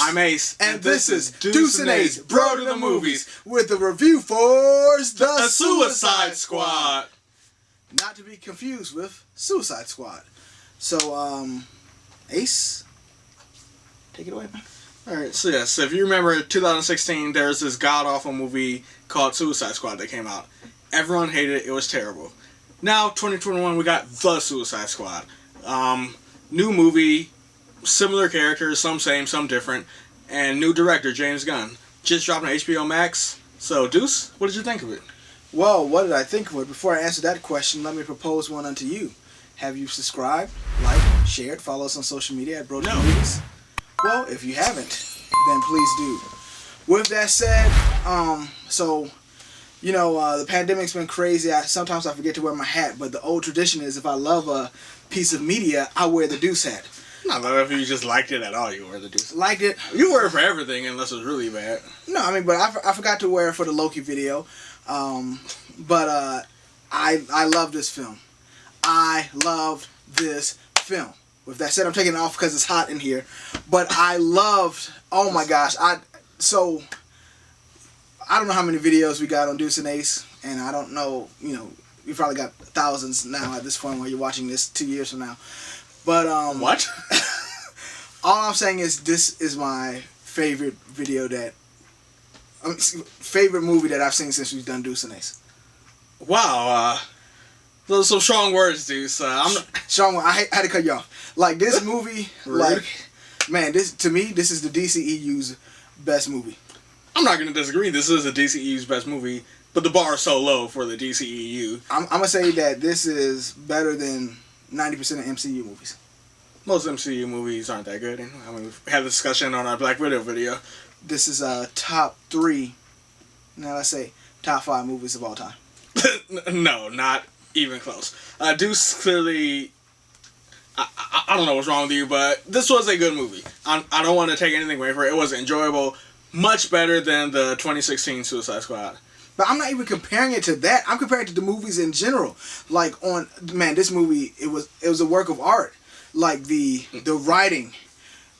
I'm Ace. And this is Deuce Ace, Bro to the Movies, with the review for The Suicide Squad. Not to be confused with Suicide Squad. So, Ace, take it away, man. Alright, so yes, if you remember in 2016, there's this god-awful movie called Suicide Squad that came out. Everyone hated it. It was terrible. Now, 2021, we got The Suicide Squad. New movie, similar characters, some same, some different, and new director, James Gunn. Just dropped on HBO Max. So, Deuce, what did you think of it? Well, what did I think of it? Before I answer that question, let me propose one unto you. Have you subscribed, liked, shared, follow us on social media at Bro to the Movies? Well, if you haven't, then please do. With that said, the pandemic's been crazy. Sometimes I forget to wear my hat, but the old tradition is if I love a piece of media, I wear the Deuce hat. Not that if you just liked it at all, you wear the Deuce. Liked it. You wear it for everything unless it's really bad. No, I mean, but I forgot to wear it for the Loki video. I love this film. I loved this film. With that said, I'm taking it off because it's hot in here. But I loved, oh my gosh. I don't know how many videos we got on Deuce and Ace. And I don't know, we probably got thousands now at this point while you're watching this 2 years from now. But, what? all I'm saying is this is my favorite favorite movie that I've seen since we've done Deuce and Ace. Wow, those are some strong words, Deuce. Strong. I had to cut you off. Like this movie, Rude. To me, this is the DCEU's best movie. I'm not going to disagree. This is the DCEU's best movie, but the bar is so low for the DCEU. I'm going to say that this is better than 90% of MCU movies. Most MCU movies aren't that good. I mean, we had a discussion on our Black Widow video. This is top 3, now let's say top 5 movies of all time. No, not even close. Deuce clearly, I don't know what's wrong with you, but this was a good movie. I don't want to take anything away from it. It was enjoyable, much better than the 2016 Suicide Squad. But I'm not even comparing it to that. I'm comparing it to the movies in general. Like this movie, it was a work of art. Like the writing,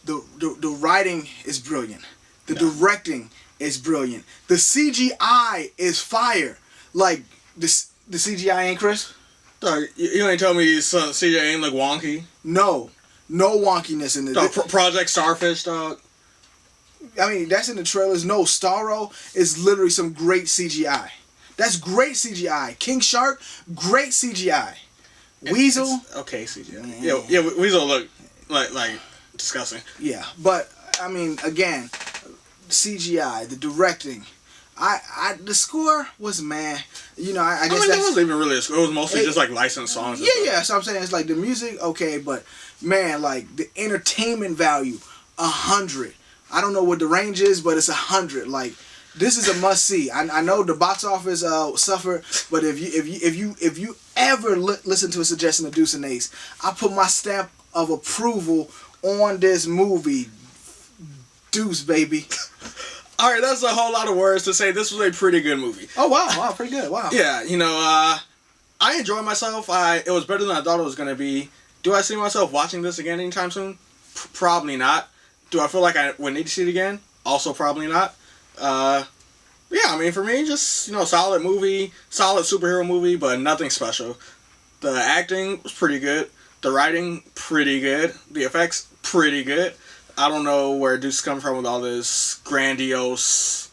the writing is brilliant. The directing is brilliant. The CGI is fire. Like the CGI ain't crisp. Dog, you ain't tell me CGI ain't like wonky. No wonkiness in it. Dog, Project Starfish, dog. I mean, that's in the trailers. No, Starro is literally some great CGI. That's great CGI. King Shark, great CGI. Weasel, okay CGI. Yeah, Weasel look like disgusting. Yeah, but I mean, again, CGI, the directing, the score was meh. I guess that wasn't even really a score. It was mostly just like licensed songs. Yeah. So I'm saying it's like the music, okay, but man, like the entertainment value, 100. I don't know what the range is, but it's 100. Like this is a must see. I know the box office suffered, but if you ever listen to a suggestion of Deuce and Ace, I put my stamp of approval on this movie. Deuce, baby. All right, that's a whole lot of words to say. This was a pretty good movie. Oh wow, pretty good. Wow. Yeah, I enjoyed myself. It was better than I thought it was gonna be. Do I see myself watching this again anytime soon? Probably not. Do I feel like I would need to see it again? Also, probably not. Yeah, I mean, for me, just solid movie, solid superhero movie, but nothing special. The acting was pretty good. The writing, pretty good. The effects, pretty good. I don't know where Deuce come from with all this grandiose,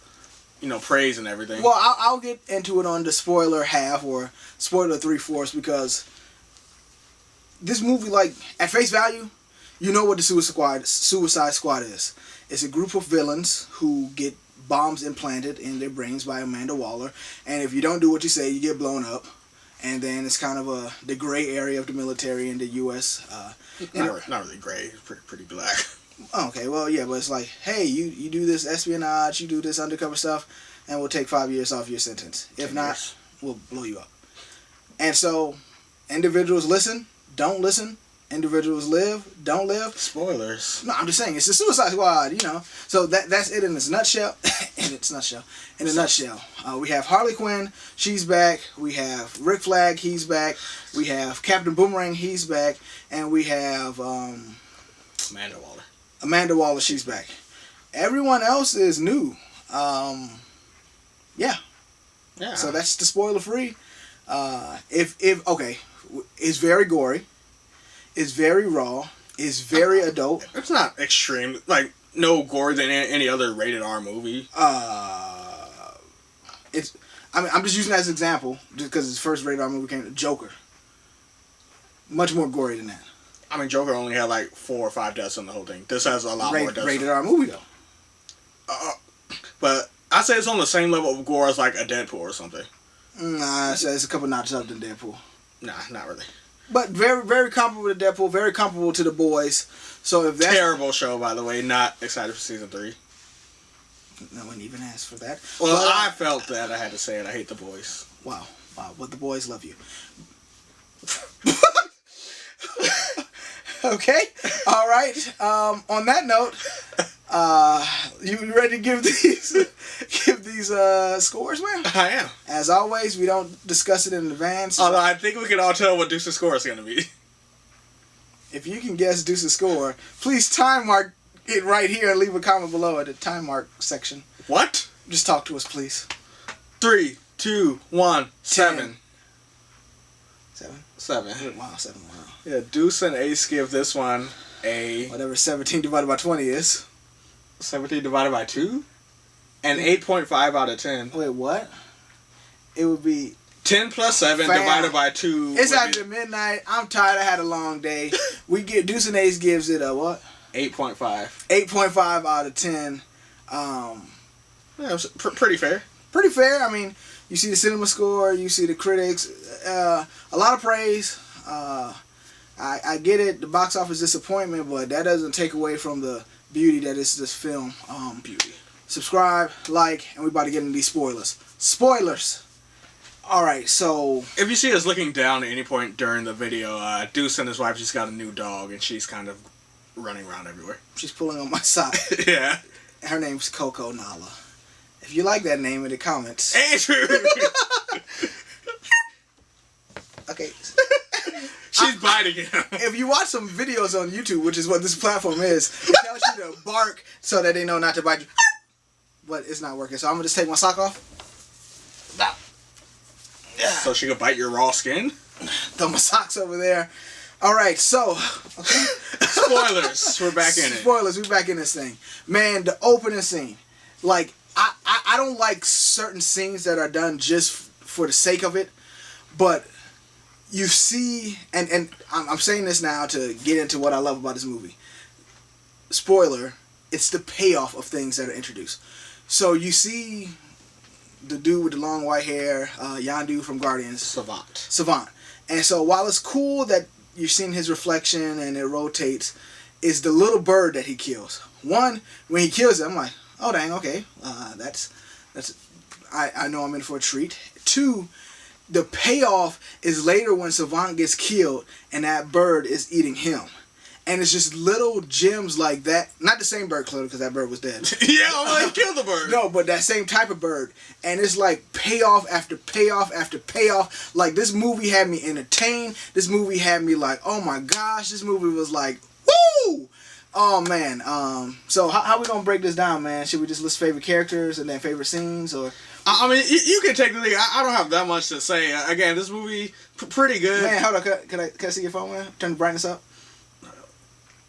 praise and everything. Well, I'll get into it on the spoiler half or spoiler 3/4 because this movie, like, at face value, you know what the Suicide Squad is. It's a group of villains who get bombs implanted in their brains by Amanda Waller, and if you don't do what you say, you get blown up. And then it's kind of the gray area of the military in the U.S. Not really gray. It's pretty black. Okay, well, yeah, but it's like, hey, you do this espionage, you do this undercover stuff, and we'll take 5 years off your sentence. If not, we'll blow you up. And so, individuals listen, don't listen. Individuals live, don't live. Spoilers. No, I'm just saying, it's the Suicide Squad, So that's it in its nutshell. In a nutshell. We have Harley Quinn, she's back. We have Rick Flag, he's back. We have Captain Boomerang, he's back. And we have Amanda Waller. Amanda Waller, she's back. Everyone else is new. Yeah. Yeah. So that's the spoiler free. If okay, it's very gory. It's very raw. It's very adult. It's not extreme, like no gore than any other rated R movie. It's. I mean, I'm just using that as an example, just because his first rated R movie came to Joker. Much more gory than that. I mean, Joker only had like 4 or 5 deaths in the whole thing. This has a lot more deaths. Rated R movie though. But I'd say it's on the same level of gore as like a Deadpool or something. Nah, it's a couple notches up than Deadpool. Nah, not really. But very, very comparable to Deadpool. Very comparable to The Boys. So if that's terrible show, by the way. Not excited for season 3. No one even asked for that. Well, I felt that I had to say it. I hate The Boys. Wow, but The Boys love you. Okay, all right. On that note, you ready to give these scores, man? I am. As always, we don't discuss it in advance. Although I think we can all tell what Deuce's score is going to be. If you can guess Deuce's score, please time mark it right here and leave a comment below at the time mark section. What? Just talk to us, please. 3, 2, 1, 7. 7? Wow, 7. Wow. Yeah, Deuce and Ace give this one a... Whatever 17 divided by 20 is. 17 divided by 2? And 8.5 out of 10. Wait, what? It would be... 10 plus 7 divided by 2. It's after midnight. I'm tired. I had a long day. Deuce and Ace gives it a what? 8.5. 8.5 out of 10. Yeah, it was pretty fair. Pretty fair. I mean, you see the cinema score. You see the critics. A lot of praise. I get it. The box office disappointment, but that doesn't take away from the beauty that is this film. Beauty. Subscribe, like, and we about to get into these spoilers. Spoilers. All right, so if you see us looking down at any point during the video, Deuce and his wife just got a new dog, and she's kind of running around everywhere. She's pulling on my sock. Yeah. Her name's Coco Nala. If you like that name in the comments. Andrew. Okay. She's biting him. If you watch some videos on YouTube, which is what this platform is, it tells you to bark so that they know not to bite you. But it's not working, so I'm gonna just take my sock off. Stop. Yeah. So she could bite your raw skin? Throw my socks over there. All right, so okay. Spoilers. We're back in it. Spoilers. We're back in this thing, man. The opening scene, like I don't like certain scenes that are done just for the sake of it, but you see, and I'm saying this now to get into what I love about this movie. Spoiler: it's the payoff of things that are introduced. So you see the dude with the long white hair, Yondu from Guardians. Savant. And so while it's cool that you're seeing his reflection and it rotates, it's the little bird that he kills. One, when he kills it, I'm like, oh dang, okay, that's I know I'm in for a treat. Two, the payoff is later when Savant gets killed and that bird is eating him. And it's just little gems like that. Not the same bird, clearly, because that bird was dead. Yeah, well, they killed the bird. No, but that same type of bird. And it's like payoff after payoff after payoff. Like, this movie had me entertained. This movie had me like, oh my gosh. This movie was like, woo! Oh, man. So how we going to break this down, man? Should we just list favorite characters and then favorite scenes? Or I mean, you can technically... I don't have that much to say. Again, this movie, pretty good. Man, hold on. Can I see your phone, man? Turn the brightness up.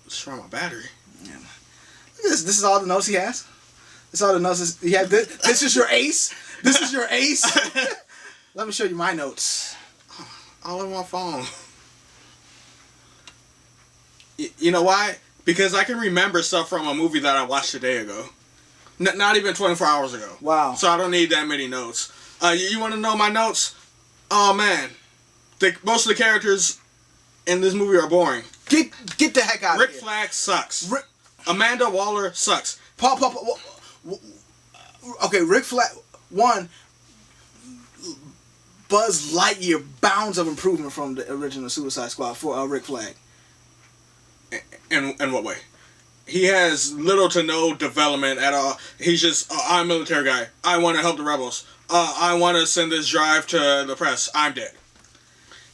Just try my battery. Yeah. Look at this. This is all the notes he has. This is all the notes he has. This is your ace. This is your ace. Let me show you my notes. All in my phone. You know why? Because I can remember stuff from a movie that I watched a day ago. Not even 24 hours ago. Wow. So I don't need that many notes. You want to know my notes? Oh, man. Most of the characters in this movie are boring. Get the heck out of here. Rick Flag sucks. Amanda Waller sucks. Okay, Rick Flag. One, Buzz Lightyear bounds of improvement from the original Suicide Squad for Rick Flag. In what way? He has little to no development at all. He's just, I'm a military guy. I want to help the rebels. I want to send this drive to the press. I'm dead.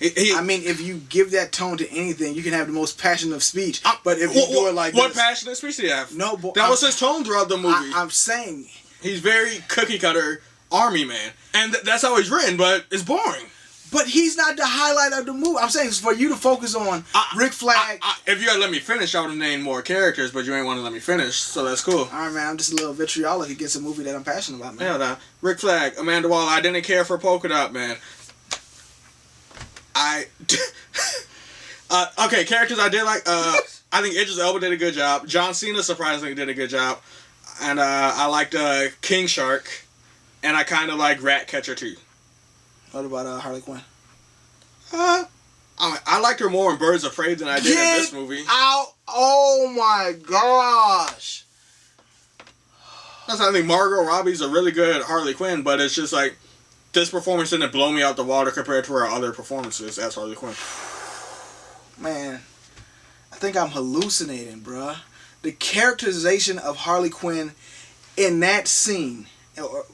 I mean, if you give that tone to anything, you can have the most passionate speech. But if you do it like what this, passionate speech did he have? No, but that was his tone throughout the movie. I'm saying he's very cookie cutter army man, and that's how he's written. But it's boring. But he's not the highlight of the movie. I'm saying for you to focus on Rick Flag. If you had let me finish, I would have named more characters, but you ain't want to let me finish, so that's cool. All right, man. I'm just a little vitriolic against a movie that I'm passionate about, man. Hell nah. Rick Flag, Amanda Waller. I didn't care for Polka Dot Man. Okay, characters I did like. I think Idris Elba did a good job. John Cena surprisingly did a good job, and I liked King Shark, and I kind of like Ratcatcher too. What about Harley Quinn? I liked her more in Birds of Prey than I did in this movie. Out! Oh my gosh! That's why I think Margot Robbie's a really good Harley Quinn, but it's just like this performance didn't blow me out the water compared to her other performances as Harley Quinn. Man, I think I'm hallucinating, bruh. The characterization of Harley Quinn in that scene, or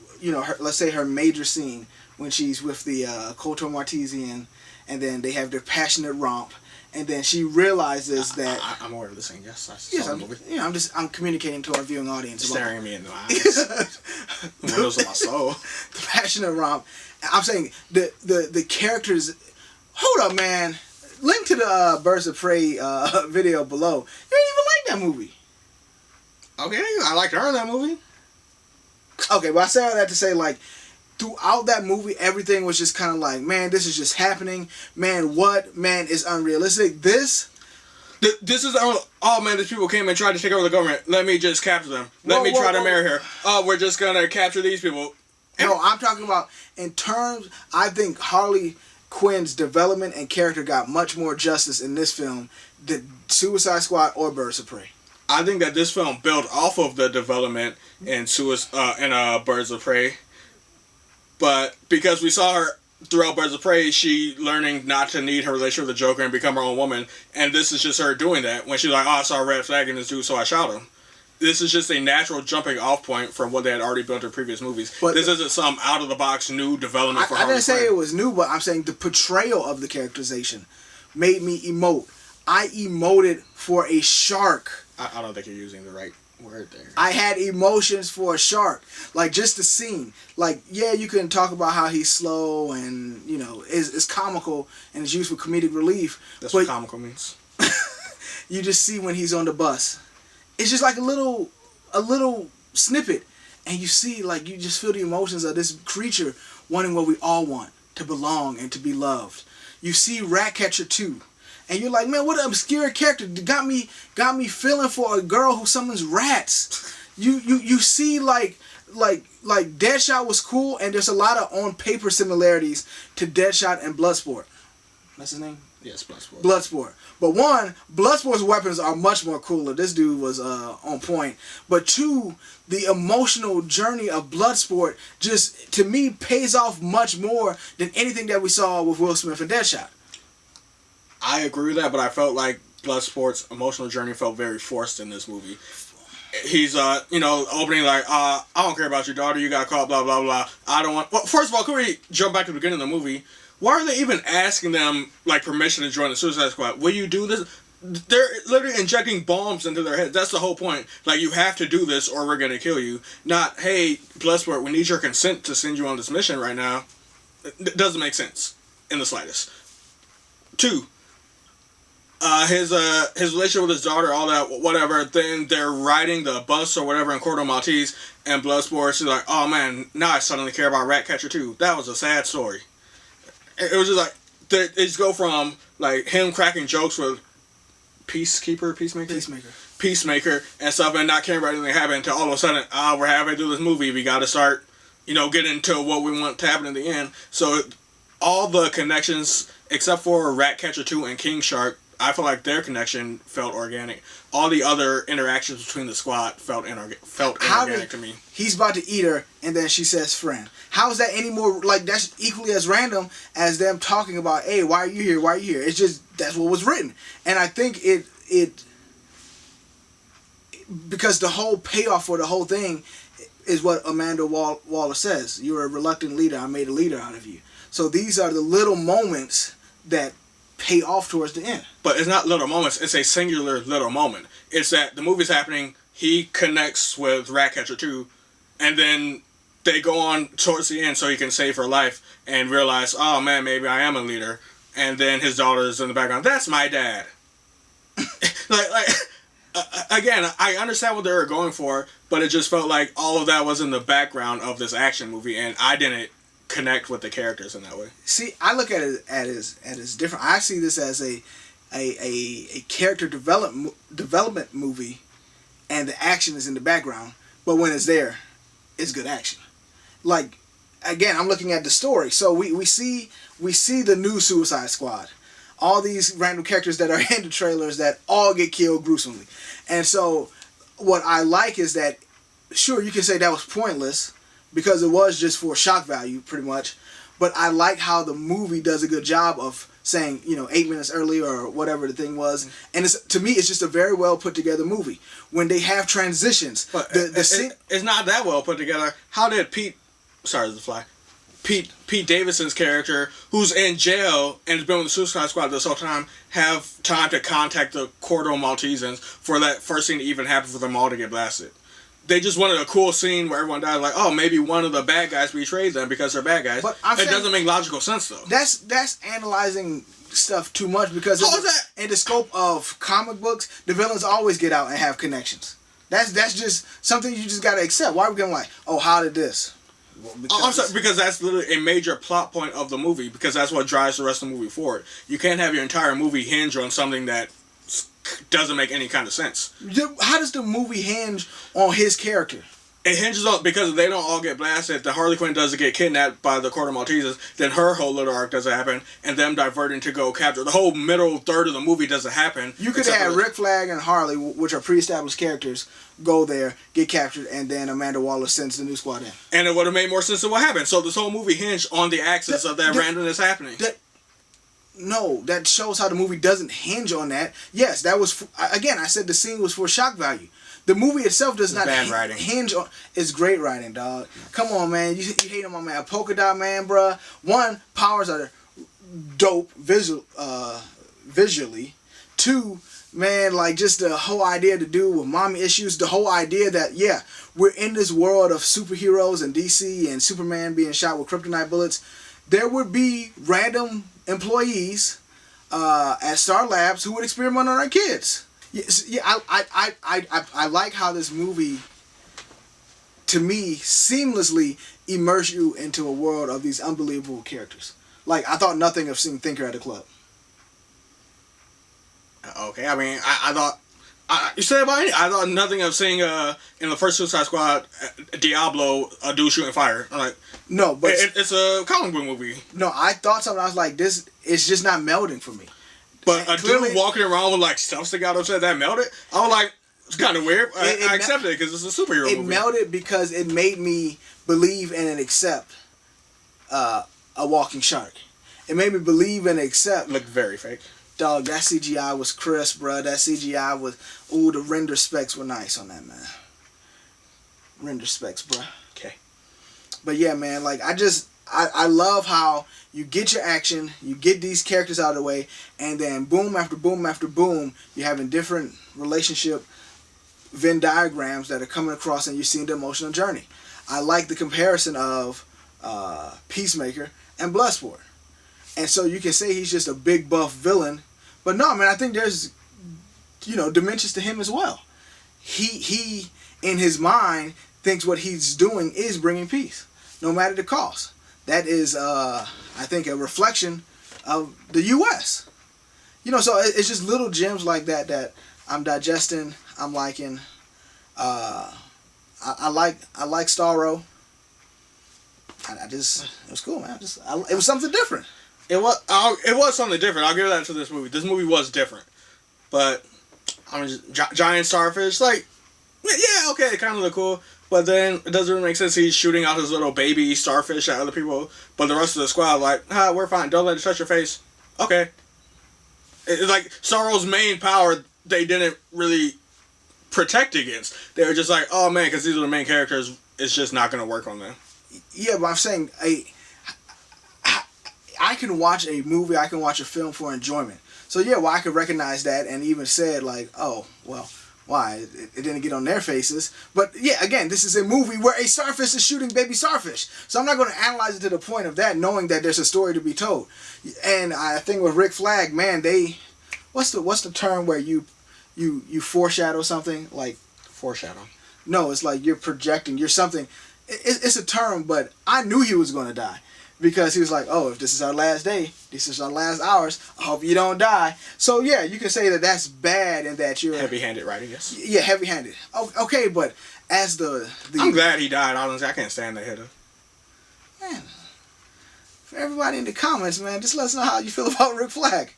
let's say her major scene, when she's with the Kotor Martesian, and then they have their passionate romp, and then she realizes that I'm aware of the scene. Yes, I saw the movie. I'm communicating to our viewing audience. Staring me in the eyes. The windows of my soul. The passionate romp. I'm saying the characters. Hold up, man. Link to the Birds of Prey video below. You didn't even like that movie. Okay, I liked her in that movie. Okay, but I say all that to say, like, throughout that movie, everything was just kind of like, man, this is just happening. Man, what? Man, it's unrealistic. This is, oh man, these people came and tried to take over the government. Let me just capture them. Let me try to marry her. Oh, we're just going to capture these people. No, I'm talking about in terms, I think Harley Quinn's development and character got much more justice in this film than Suicide Squad or Birds of Prey. I think that this film built off of the development in Birds of Prey. But because we saw her throughout Birds of Prey, she learning not to need her relationship with the Joker and become her own woman. And this is just her doing that. When she's like, oh, I saw a red flag in this dude, so I shot him. This is just a natural jumping off point from what they had already built in previous movies. But this isn't some out-of-the-box new development for Harley Quinn. I didn't say it was new, but I'm saying the portrayal of the characterization made me emote. I emoted for a shark. I don't think you're using the right word there. I had emotions for a shark. Like, just the scene. Like, yeah, you can talk about how he's slow and, is comical and is used for comedic relief. That's what comical means. You just see when he's on the bus. It's just like a little snippet. And you see, like, you just feel the emotions of this creature wanting what we all want. To belong and to be loved. You see Ratcatcher 2. And you're like, man, what an obscure character. Got me feeling for a girl who summons rats. You see like Deadshot was cool, and there's a lot of on paper similarities to Deadshot and Bloodsport. That's his name? Yes, Bloodsport. Bloodsport. But one, Bloodsport's weapons are much more cooler. This dude was on point. But two, the emotional journey of Bloodsport just, to me, pays off much more than anything that we saw with Will Smith and Deadshot. I agree with that, but I felt like Bloodsport's emotional journey felt very forced in this movie. He's, opening like, I don't care about your daughter, you got caught, blah, blah, blah. I don't want... Well, first of all, can we jump back to the beginning of the movie? Why are they even asking them, like, permission to join the Suicide Squad? Will you do this? They're literally injecting bombs into their heads. That's the whole point. Like, you have to do this or we're going to kill you. Not, hey, Bloodsport, we need your consent to send you on this mission right now. It doesn't make sense in the slightest. Two, his relationship with his daughter, all that, whatever. Then they're riding the bus or whatever in Corto Maltese, and Bloodsport, she's like, oh man, now I suddenly care about Ratcatcher too. That was a sad story. It was just like, they just go from like him cracking jokes with Peacemaker, and stuff, and not caring about anything happening, to all of a sudden, we're having to do this movie. We got to start, getting into what we want to happen in the end. So all the connections, except for Ratcatcher 2 and King Shark, I feel like their connection felt organic. All the other interactions between the squad felt inorganic to me. He's about to eat her, and then she says friend. How is that any more, like, that's equally as random as them talking about, hey, why are you here, why are you here? It's just, that's what was written. And I think it because the whole payoff for the whole thing is what Amanda Waller says. You're a reluctant leader, I made a leader out of you. So these are the little moments that pay off towards the end. But it's not little moments. It's a singular little moment. It's that the movie's happening. He connects with Ratcatcher 2, and then they go on towards the end so he can save her life and realize, oh man, maybe I am a leader. And then his daughter's in the background. That's my dad. Again, I understand what they were going for, but it just felt like all of that was in the background of this action movie, and I didn't connect with the characters in that way. See, I look at it as different. I see this as a character development movie, and the action is in the background. But when it's there, it's good action. Like, again, I'm looking at the story. So we see the new Suicide Squad. All these random characters that are in the trailers that all get killed gruesomely. And so what I like is that, sure, you can say that was pointless because it was just for shock value pretty much. But I like how the movie does a good job of saying, 8 minutes earlier or whatever the thing was. And to me, it's just a very well put together movie. When they have transitions. But it's not that well put together. How did Pete Davidson's character, who's in jail and has been with the Suicide Squad this whole time, have time to contact the Cordo Maltesans for that first thing to even happen for them all to get blasted? They just wanted a cool scene where everyone died, like, oh, maybe one of the bad guys betrayed them because they're bad guys. But it doesn't make logical sense, though. That's analyzing stuff too much because in the scope of comic books, the villains always get out and have connections. That's just something you just gotta accept. Why are we going like, oh, how did this? Well, because that's literally a major plot point of the movie, because that's what drives the rest of the movie forward. You can't have your entire movie hinge on something that doesn't make any kind of sense. How does the movie hinge on his character? It hinges on, because they don't all get blasted, the Harley Quinn doesn't get kidnapped by the Cordo Maltesers, then her whole little arc doesn't happen, and them diverting to go capture. The whole middle third of the movie doesn't happen. You could have Rick Flag and Harley, which are pre-established characters, go there, get captured, and then Amanda Waller sends the new squad in. And it would have made more sense than what happened. So this whole movie hinged on the axis of that randomness happening. No, that shows how the movie doesn't hinge on that. Yes, that was, again, I said the scene was for shock value. The movie itself does not hinge on... It's great writing, dog. Come on, man. You hate on my man. Polka Dot Man, bruh. One, powers are dope visually. Two, man, like just the whole idea to do with mommy issues. The whole idea that, yeah, we're in this world of superheroes and DC and Superman being shot with kryptonite bullets. There would be random employees at Star Labs who would experiment on our kids. Yeah, I like how this movie, to me, seamlessly immerse you into a world of these unbelievable characters. Like, I thought nothing of seeing Thinker at the club. Okay, I mean, I thought... you said about it? I thought nothing of seeing, in the first Suicide Squad, Diablo, a dude shooting fire. I'm like, no, but... It's a comic book movie. No, I thought something. I was like, this, it's just not melding for me. But a dude walking around with like stuff stick out upside that melted. I was like, it's kind of weird. I accepted it because it's a superhero movie. It melted because it made me believe in and accept a walking shark. It made me believe and accept. Looked very fake. Dog, that CGI was crisp, bro. That CGI was... Ooh, the render specs were nice on that, man. Render specs, bro. Okay. But yeah, man, like, I love how you get your action, you get these characters out of the way, and then boom after boom after boom, you're having different relationship Venn diagrams that are coming across and you're seeing the emotional journey. I like the comparison of Peacemaker and Bloodsport. And so you can say he's just a big buff villain, but no, man, I think there's, dimensions to him as well. He in his mind thinks what he's doing is bringing peace, no matter the cost. That is, I think, a reflection of the U.S. So it's just little gems like that I'm digesting. I'm liking. I like Starro. It was cool, man. It was something different. It was something different. I'll give that to this movie. This movie was different, but I mean, giant starfish, like, yeah, okay, it kind of looked cool. But then it doesn't really make sense. He's shooting out his little baby starfish at other people. But the rest of the squad like, we're fine. Don't let it touch your face. Okay. It's like Starro's main power they didn't really protect against. They were just like, oh man, because these are the main characters, it's just not going to work on them. Yeah, but I'm saying, I I can watch a movie, I can watch a film for enjoyment. So yeah, well, I could recognize that and even said like, oh, well, why? It didn't get on their faces. But yeah, again, this is a movie where a starfish is shooting baby starfish. So I'm not going to analyze it to the point of that, knowing that there's a story to be told. And I think with Rick Flag, man, what's the term where you foreshadow something like Foreshadow. No, it's like you're projecting. You're something. It's a term, but I knew he was going to die because he was like, "Oh, if this is our last day, this is our last hours. I hope you don't die." So yeah, you can say that that's bad and that you're heavy-handed writing. Yes. Yeah, heavy-handed. Okay, but as the I'm glad he died. Honestly, I can't stand the hitter. Man, for everybody in the comments, man, just let us know how you feel about Rick Flag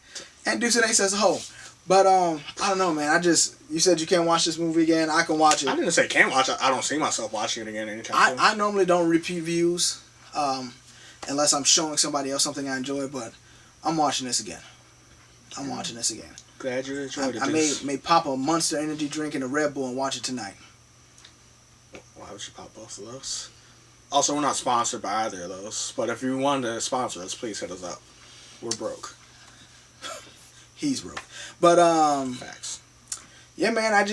and Deuce Ace as a whole. But I don't know, man. You said you can't watch this movie again. I can watch it. I didn't say can't watch it. I don't see myself watching it again anytime soon. I normally don't repeat views, unless I'm showing somebody else something I enjoy. But I'm watching this again. Glad you enjoyed it. I may pop a Monster Energy drink and a Red Bull and watch it tonight. Why would you pop both of those? Also, we're not sponsored by either of those. But if you wanted to sponsor us, please hit us up. We're broke. He's broke. But Facts. Yeah, man, I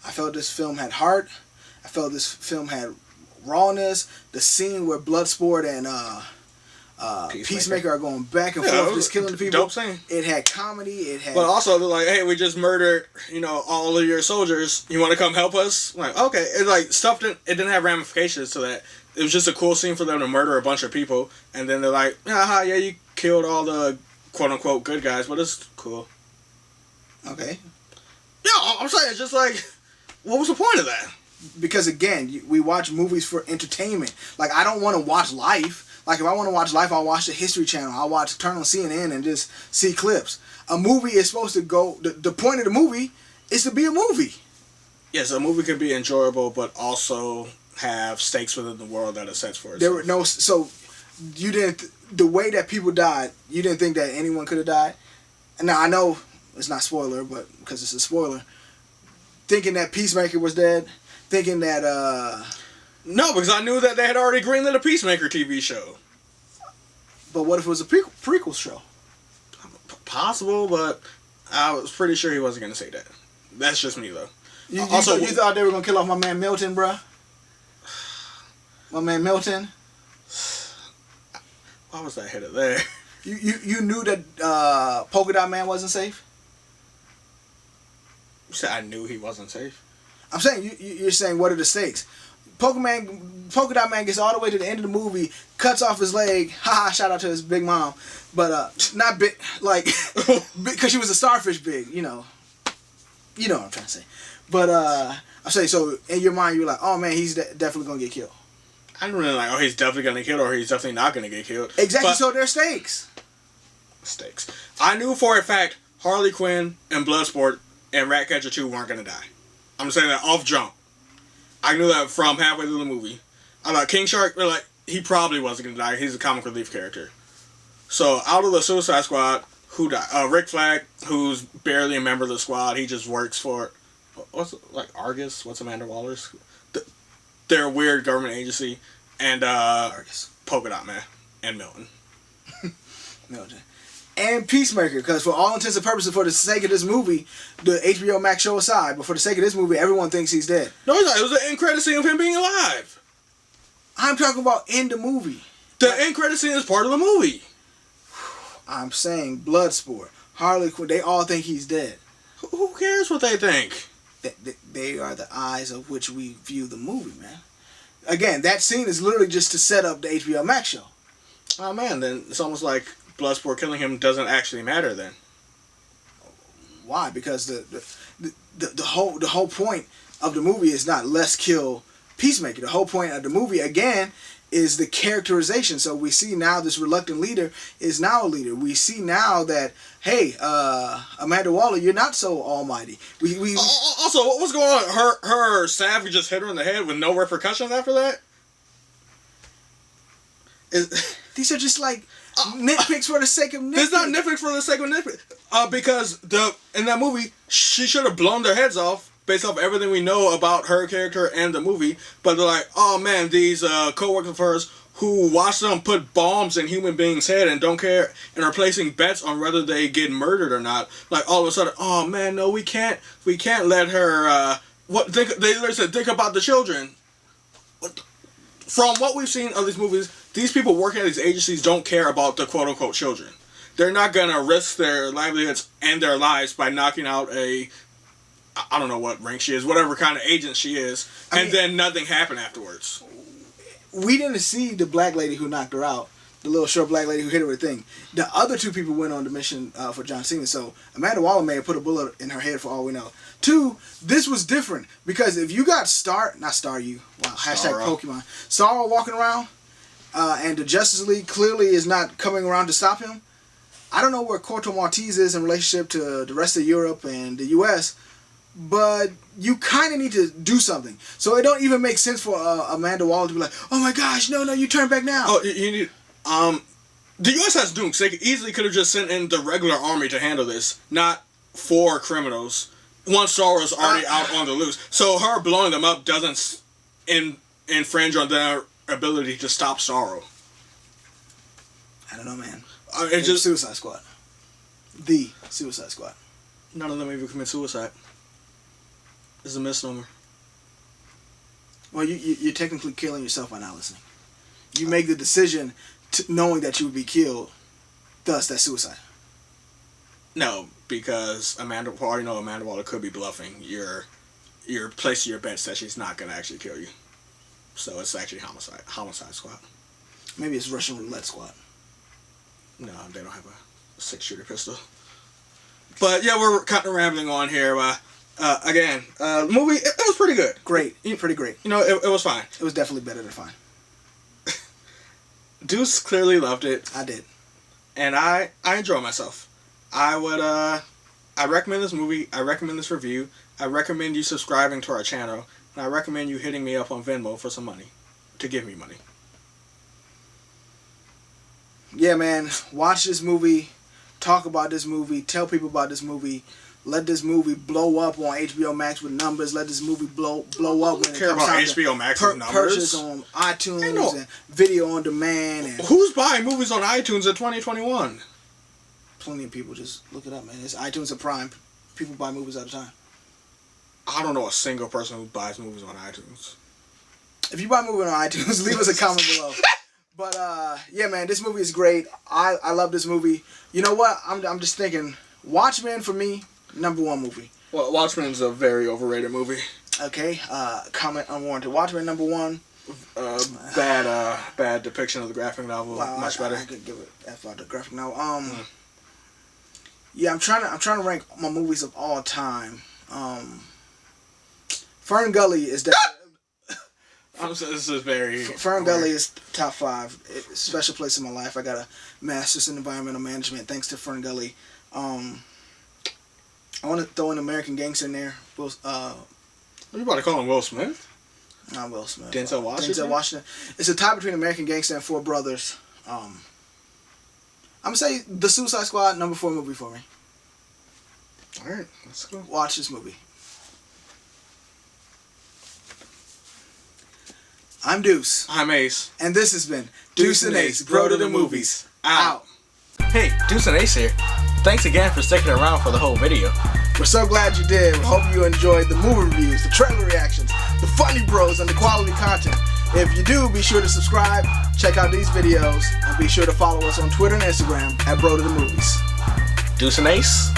felt this film had heart. I felt this film had rawness. The scene where Bloodsport and Peacemaker are going back and forth, just killing the people. Dope scene. It had comedy. It had. But also, they're like, "Hey, we just murdered, all of your soldiers. You want to come help us?" I'm like, okay. It's like stuff it didn't have ramifications to that. It was just a cool scene for them to murder a bunch of people, and then they're like, "Yeah, you killed all the quote unquote good guys, but it's cool." Okay. Yeah, I'm saying it's just like, what was the point of that? Because again, we watch movies for entertainment. Like I don't want to watch Life. Like if I want to watch Life, I'll watch the History Channel. I'll turn on CNN and just see clips. A movie is supposed to go. The point of the movie is to be a movie. Yes, a movie could be enjoyable, but also have stakes within the world that it sets for itself. There were no. So you didn't. The way that people died, you didn't think that anyone could have died. Now I know it's not spoiler, but because it's a spoiler, thinking that Peacemaker was dead, thinking that No, because I knew that they had already greenlit a Peacemaker TV show. But what if it was a prequel show? Possible, but I was pretty sure he wasn't going to say that. That's just me, though. You thought they were going to kill off my man Milton, bruh? My man Milton? Why was that headed there? You knew that Polka Dot Man wasn't safe? You said I knew he wasn't safe? I'm saying, you're saying what are the stakes? Polka Dot Man gets all the way to the end of the movie, cuts off his leg, haha, shout out to his big mom. But, not big, like, because she was a starfish big, You know what I'm trying to say. But, I'm saying, so, in your mind, you're like, oh man, he's definitely going to get killed. I didn't really like, oh, he's definitely going to get killed, or he's definitely not going to get killed. Exactly, so there's stakes. Stakes. I knew for a fact Harley Quinn and Bloodsport and Ratcatcher 2 weren't going to die. I'm saying that off jump. I knew that from halfway through the movie. I thought King Shark, he probably wasn't going to die. He's a comic relief character. So, out of the Suicide Squad, who died? Rick Flag, who's barely a member of the squad. He just works for, Argus? What's Amanda Waller's? They're a weird government agency. And, Argus. Polka Dot Man. And Milton. Milton. And Peacemaker, because for all intents and purposes, for the sake of this movie, the HBO Max show aside, but for the sake of this movie, everyone thinks he's dead. No, he's not. It was the end credit scene of him being alive. I'm talking about in the movie. The end credit scene is part of the movie. I'm saying Bloodsport, Harley Quinn, they all think he's dead. Who cares what they think? They are the eyes of which we view the movie, man. Again, that scene is literally just to set up the HBO Max show. Oh man, then it's almost like Bloodsport killing him doesn't actually matter then. Why? Because the whole point of the movie is not let's kill Peacemaker. The whole point of the movie, again, is the characterization. So we see now this reluctant leader is now a leader. We see now that, hey, Amanda Waller, you're not so almighty. Also, what was going on? Her staff just hit her in the head with no repercussions after that? These are just like nitpicks for the sake of nitpicks. It's not nitpicks for the sake of nitpicks. Because in that movie, she should have blown their heads off based off everything we know about her character and the movie. But they're like, oh man, these co-workers of hers who watch them put bombs in human beings' head and don't care and are placing bets on whether they get murdered or not. Like all of a sudden, oh man, no, we can't let her. They said, think about the children. From what we've seen of these movies, these people working at these agencies don't care about the quote unquote children. They're not gonna risk their livelihoods and their lives by knocking out I don't know what rank she is, whatever kind of agent she is, then nothing happened afterwards. We didn't see the black lady who knocked her out, the little short black lady who hit her with a thing. The other two people went on the mission for John Cena, so Amanda Waller may have put a bullet in her head for all we know. Two, this was different, because if you got hashtag Pokemon, Starro walking around, and the Justice League clearly is not coming around to stop him, I don't know where Corto Maltese is in relationship to the rest of Europe and the U.S., but you kind of need to do something. So it don't even make sense for Amanda Waller to be like, oh my gosh, no, you turn back now. Oh, you need, the U.S. has nukes. They easily could have just sent in the regular army to handle this, not 4 criminals. Once Starro's already out on the loose. So her blowing them up doesn't infringe on their ability to stop Starro. I don't know, man. It's just Suicide Squad. The Suicide Squad. None of them even commit suicide. It's a misnomer. Well, you're technically killing yourself by not listening. You make the decision knowing that you would be killed. Thus, that's suicide. No, because Amanda Waller could be bluffing. You're placing your bets that she's not going to actually kill you. So it's actually homicide squad. Maybe it's Russian roulette squad. No, they don't have a 6-shooter pistol. But yeah, we're kind of rambling on here. Again, movie, it was pretty good. Great. Pretty great. It was fine. It was definitely better than fine. Deuce clearly loved it. I did. And I enjoyed myself. I recommend this movie. I recommend this review. I recommend you subscribing to our channel. And I recommend you hitting me up on Venmo for some money. To give me money. Yeah, man. Watch this movie. Talk about this movie. Tell people about this movie. Let this movie blow up on HBO Max with numbers. Let this movie blow up when it care comes about out HBO Max to with numbers. Purchase on iTunes and video on demand. And who's buying movies on iTunes in 2021? Plenty of people. Just look it up, man. It's iTunes and Prime. People buy movies all the time. I don't know a single person who buys movies on iTunes. If you buy a movie on iTunes, leave us a comment below. But yeah, man, this movie is great. I love this movie. You know what? I'm just thinking, Watchmen for me, #1 movie. Well, Watchmen's a very overrated movie. Okay. Comment unwarranted. Watchmen #1. Bad depiction of the graphic novel. Wow, much better. I could give it F out the graphic novel. Yeah, I'm trying to rank my movies of all time. Fern Gully is definitely. This is very. Fern Gully is top 5. It's a special place in my life. I got a master's in environmental management thanks to Fern Gully. I want to throw an American Gangster in there. What are you about to call him, Will Smith? Not Will Smith. Denzel Washington. Denzel Washington. It's a tie between American Gangster and Four Brothers. I'm gonna say The Suicide Squad, #4 movie for me. All right, let's go. Watch this movie. I'm Deuce. I'm Ace. And this has been Deuce and Ace, Bro to the Movies. Out. Hey, Deuce and Ace here. Thanks again for sticking around for the whole video. We're so glad you did. We hope you enjoyed the movie reviews, the trailer reactions, the funny bros, and the quality content. If you do, be sure to subscribe, check out these videos, and be sure to follow us on Twitter and Instagram at Bro to the Movies. Deuce and Ace.